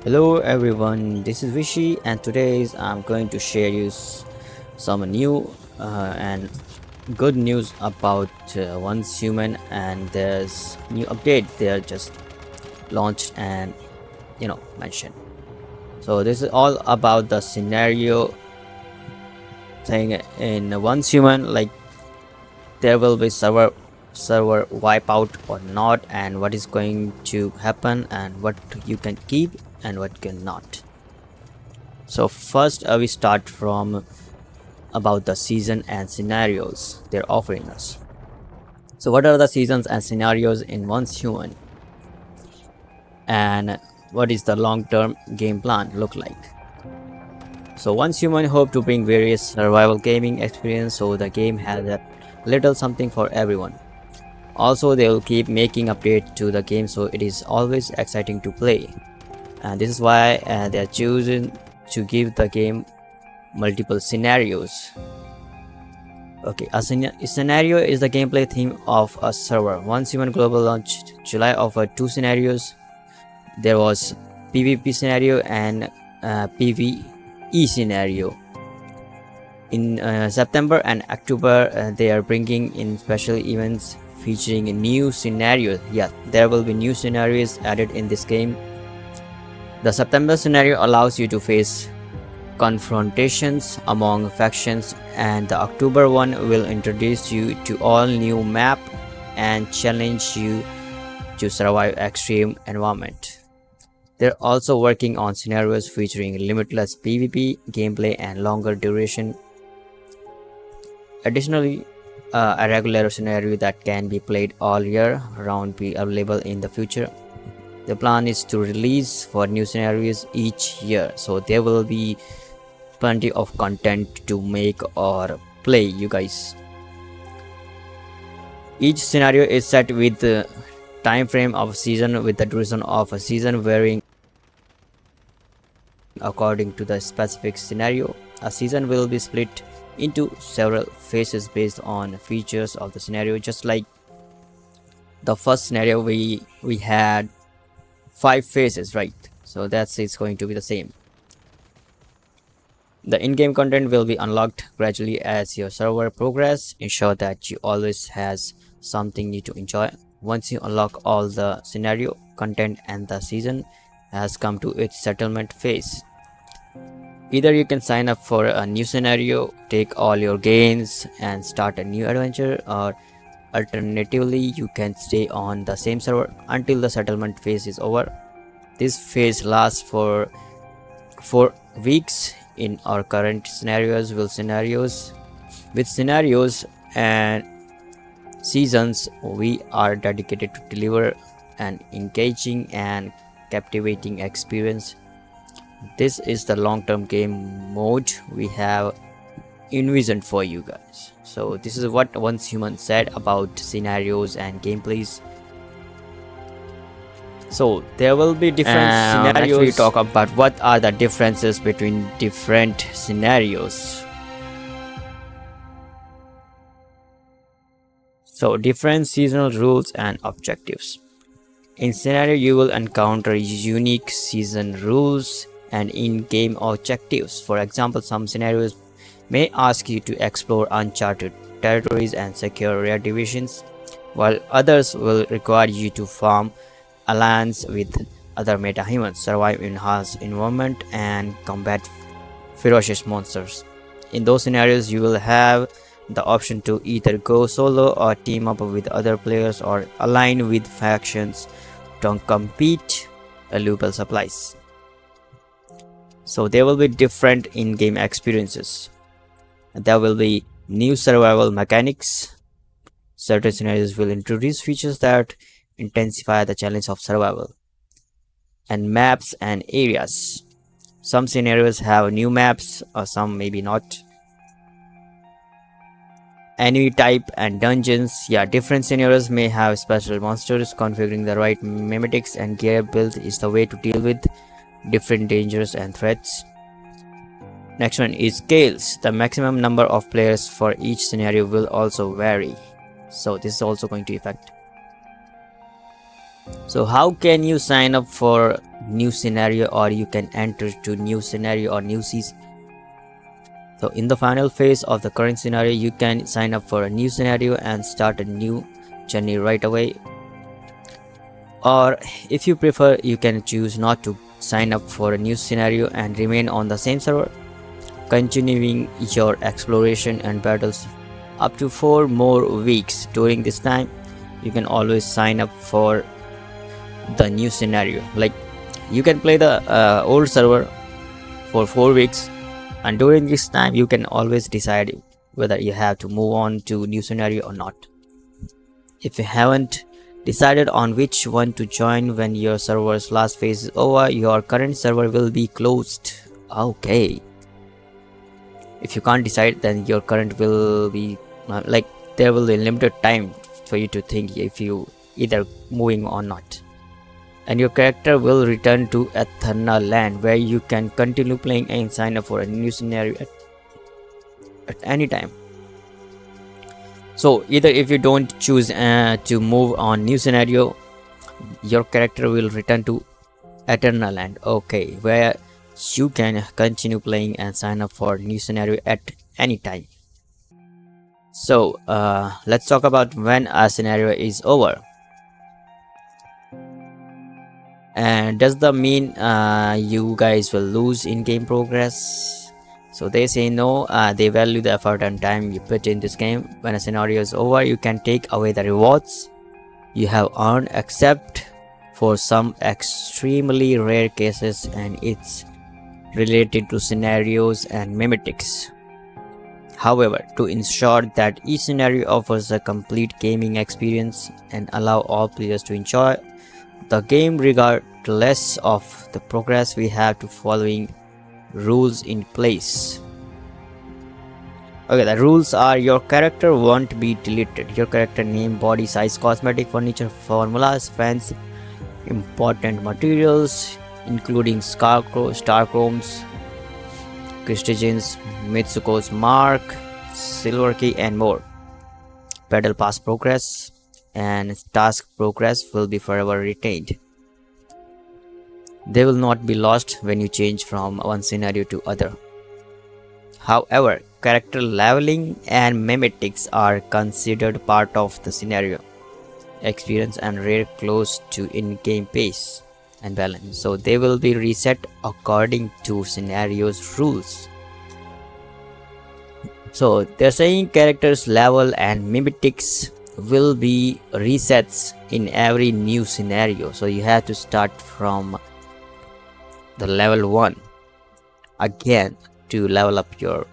Hello everyone, this is Vishy and today I'm going to share you some new and good news about Once Human, and there's new update they are just launched and mentioned. So this is all about the scenario thing in Once Human, like there will be server wipeout or not, and what is going to happen and what you can keep and what cannot. So first we start from about the season and scenarios they're offering us. So what are the seasons and scenarios in Once Human, and what is the long-term game plan look like? So Once Human hope to bring various survival gaming experience, so the game has a little something for everyone. Also they will keep making updates to the game, so it is always exciting to play, and this is why they are choosing to give the game multiple scenarios. Okay, a scenario is the gameplay theme of a server. Once Human Global launched July offered two scenarios. There was PvP scenario and PvE scenario. In September and October, they are bringing in special events featuring new scenarios. Yeah, there will be new scenarios added in this game. The September scenario allows you to face confrontations among factions, and the October one will introduce you to all new map and challenge you to survive extreme environment. They're also working on scenarios featuring limitless PvP gameplay and longer duration. Additionally, a regular scenario that can be played all year round be available in the future. The plan is to release for new scenarios each year, so there will be plenty of content to make or play, you guys. Each scenario is set with the time frame of a season, with the duration of a season varying according to the specific scenario. A season will be split into several phases based on features of the scenario. Just like the first scenario, we had 5 phases, right? So it's going to be the same. The in-game content will be unlocked gradually as your server progress. Ensure that you always has something new to enjoy. Once you unlock all the scenario content and the season has come to its settlement phase, either you can sign up for a new scenario, take all your gains and start a new adventure, or alternatively you can stay on the same server until the settlement phase is over. This phase lasts for 4 weeks. In our current scenarios, with scenarios and seasons, we are dedicated to deliver an engaging and captivating experience. This is the long-term game mode we have envisioned for you guys. So this is what Once Human said about scenarios and gameplays. So there will be different scenarios. Next we talk about what are the differences between different scenarios. So different seasonal rules and objectives. In scenario you will encounter unique season rules and in-game objectives. For example, some scenarios may ask you to explore uncharted territories and secure rare divisions, while others will require you to farm alliance with other meta-humans, survive in harsh environment, and combat ferocious monsters. In those scenarios, you will have the option to either go solo or team up with other players or align with factions to compete valuable supplies. So there will be different in-game experiences. There will be new survival mechanics. Certain scenarios will introduce features that intensify the challenge of survival. And maps and areas. Some scenarios have new maps, or some maybe not. Enemy type and dungeons. Yeah, different scenarios may have special monsters. Configuring the right mimetics and gear build is the way to deal with different dangers and threats. Next one is scales. The maximum number of players for each scenario will also vary. So this is also going to affect. So how can you sign up for new scenario, or you can enter to new scenario or new season? So in the final phase of the current scenario, you can sign up for a new scenario and start a new journey right away. Or if you prefer, you can choose not to sign up for a new scenario and remain on the same server, continuing your exploration and battles up to 4 more weeks. During this time, you can always sign up for the new scenario. Like, you can play the old server for 4 weeks, and during this time you can always decide whether you have to move on to new scenario or not. If you haven't decided on which one to join when your server's last phase is over, your current server will be closed. Okay, if you can't decide, then your current will be like, there will be limited time for you to think if you either moving or not, and your character will return to Eternal Land, where you can continue playing and sign up for a new scenario at any time. So either if you don't choose to move on new scenario, your character will return to Eternal Land, okay, where you can continue playing and sign up for new scenario at any time. So let's talk about when a scenario is over. And does that mean you guys will lose in-game progress? So they say no, they value the effort and time you put in this game. When a scenario is over, you can take away the rewards you have earned, except for some extremely rare cases, and it's related to scenarios and mimetics. However, to ensure that each scenario offers a complete gaming experience and allow all players to enjoy the game regardless of the progress, we have to following rules in place. Okay, the rules are: your character won't be deleted. Your character name, body size, cosmetic, furniture, formulas, fancy, important materials including star chromes, Christians, Mitsuko's mark, silver key, and more. Battle pass progress and task progress will be forever retained. They will not be lost when you change from one scenario to other. However, character leveling and mimetics are considered part of the scenario experience and rare close to in-game pace and balance, so they will be reset according to scenario's rules. So they're saying characters level and mimetics will be resets in every new scenario, so you have to start from the level 1 again to level up your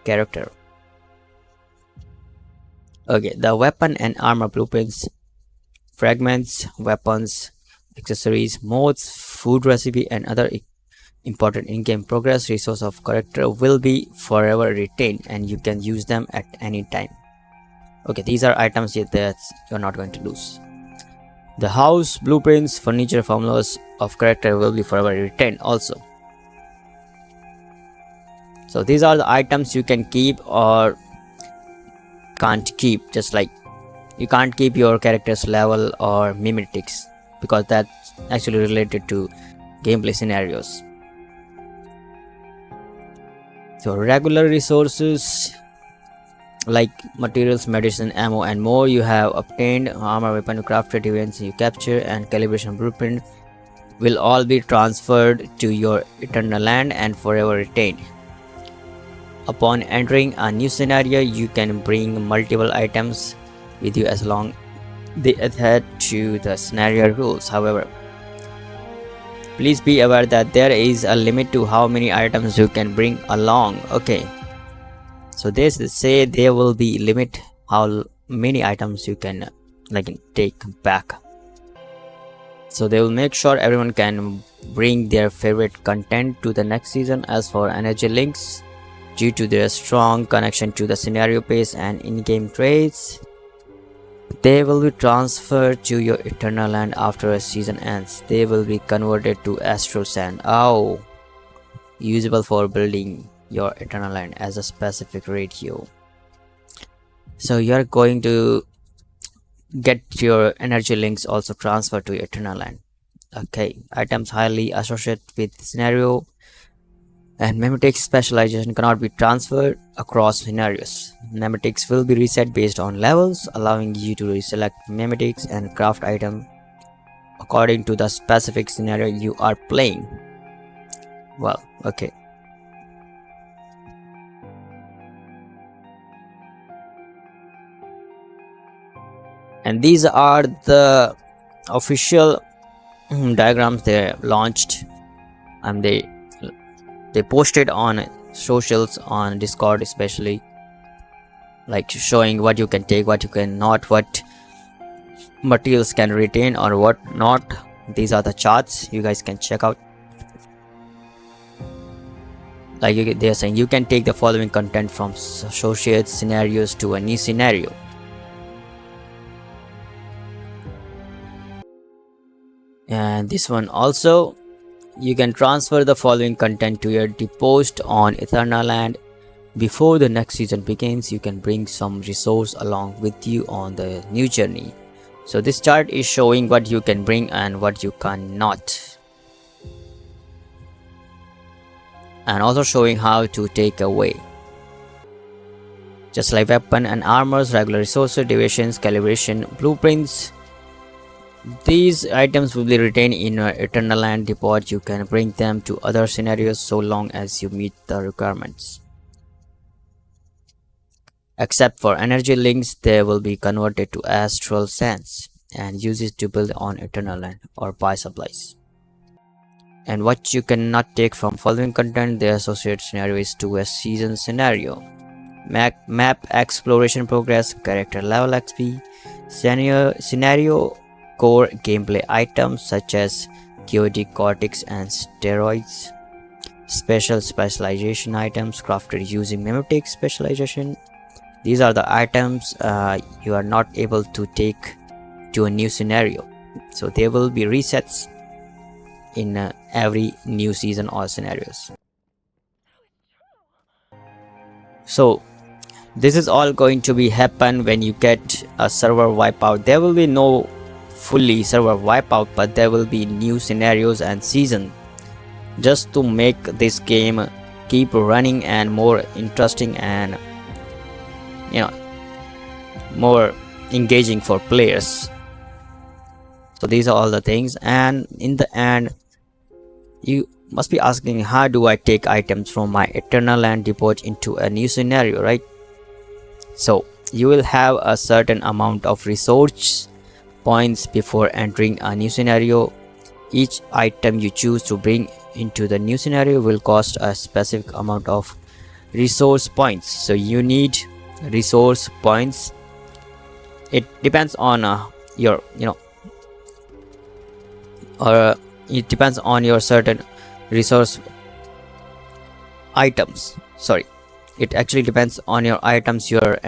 character. Okay, the weapon and armor blueprints, fragments, weapons, accessories, modes, food recipe, and other important in-game progress resource of character will be forever retained, and you can use them at any time. Okay, these are items that you're not going to lose. The house, blueprints, furniture, formulas of character will be forever retained also. So these are the items you can keep or can't keep, just like you can't keep your character's level or mimetics, because that's actually related to gameplay scenarios. So regular resources like materials, medicine, ammo, and more you have obtained, armor, weapon, crafted events you capture, and calibration blueprint will all be transferred to your Eternal Land and forever retained. Upon entering a new scenario, you can bring multiple items with you as long they adhere to the scenario rules. However, please be aware that there is a limit to how many items you can bring along. Okay, so they say there will be limit how many items you can take back. So they will make sure everyone can bring their favorite content to the next season. As for energy links, due to their strong connection to the scenario pace and in-game trades, they will be transferred to your Eternal Land after a season ends. They will be converted to Astral Sand, usable for building your Eternal Land as a specific ratio. So you're going to get your energy links also transferred to eternal land. Okay, items highly associated with scenario and memetics specialization cannot be transferred across scenarios. Memetics will be reset based on levels, allowing you to reselect memetics and craft item according to the specific scenario you are playing. Well, okay. And these are the official diagrams they launched, and they posted on socials, on Discord especially, like showing what you can take, what you cannot, what materials can retain or what not. These are the charts you guys can check out. Like they are saying you can take the following content from associated scenarios to a new scenario. And this one also, you can transfer the following content to your deposit on Eternal Land. Before the next season begins, you can bring some resource along with you on the new journey. So this chart is showing what you can bring and what you cannot, and also showing how to take away. Just like weapon and armors, regular resources, deviations, calibration, blueprints, these items will be retained in your Eternal Land depot. You can bring them to other scenarios so long as you meet the requirements. Except for energy links, they will be converted to astral sands and used to build on Eternal Land or buy supplies. And what you cannot take from following content, the associated scenario is to a season scenario. Map exploration progress, character level XP, scenario core gameplay items such as chaotic cortex and steroids, special specialization items crafted using memetic specialization. These are the items you are not able to take to a new scenario, so there will be resets in every new season or scenarios. So this is all going to be happen when you get a server wipeout. There will be no fully server wipeout, but there will be new scenarios and season just to make this game keep running and more interesting and more engaging for players. So these are all the things, and in the end you must be asking, how do I take items from my Eternal Land depot into a new scenario, right? So you will have a certain amount of resource points before entering a new scenario. Each item you choose to bring into the new scenario will cost a specific amount of resource points. So you need resource points. It depends on your it depends on your certain resource items. Sorry, it actually depends on your items you're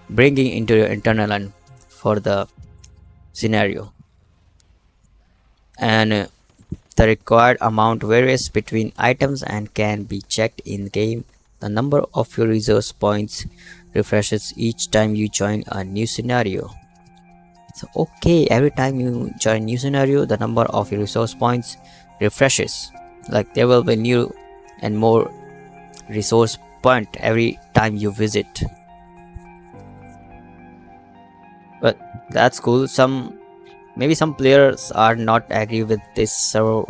bringing into your Eternal Land for the scenario, and the required amount varies between items and can be checked in game. The number of your resource points refreshes each time you join a new scenario. So okay, every time you join new scenario, the number of your resource points refreshes. Like there will be new and more resource point every time you visit. But that's cool. Maybe some players are not agree with this server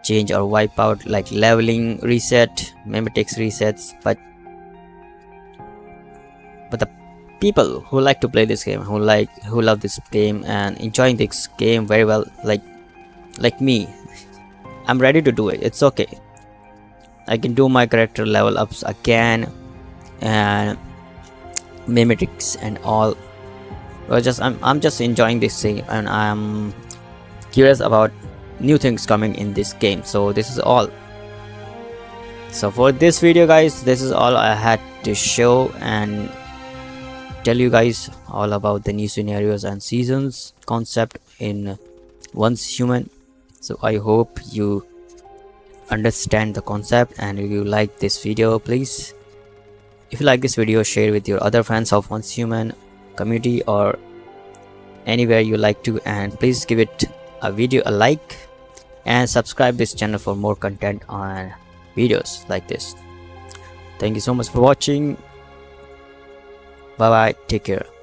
change or wipeout, like leveling reset, memetics resets, but the people who like to play this game, who love this game and enjoying this game very well, like me, I'm ready to do it. It's okay, I can do my character level ups again and memetics and all. I'm just enjoying this thing, and I'm curious about new things coming in this game. So this is all. So for this video guys, this is all I had to show and tell you guys all about the new scenarios and seasons concept in Once Human. So I hope you understand the concept and if you like this video, please, if you like this video, share with your other fans of Once Human community, or anywhere you like to, and please give it a video a like and subscribe this channel for more content on videos like this. Thank you so much for watching. Bye bye, take care.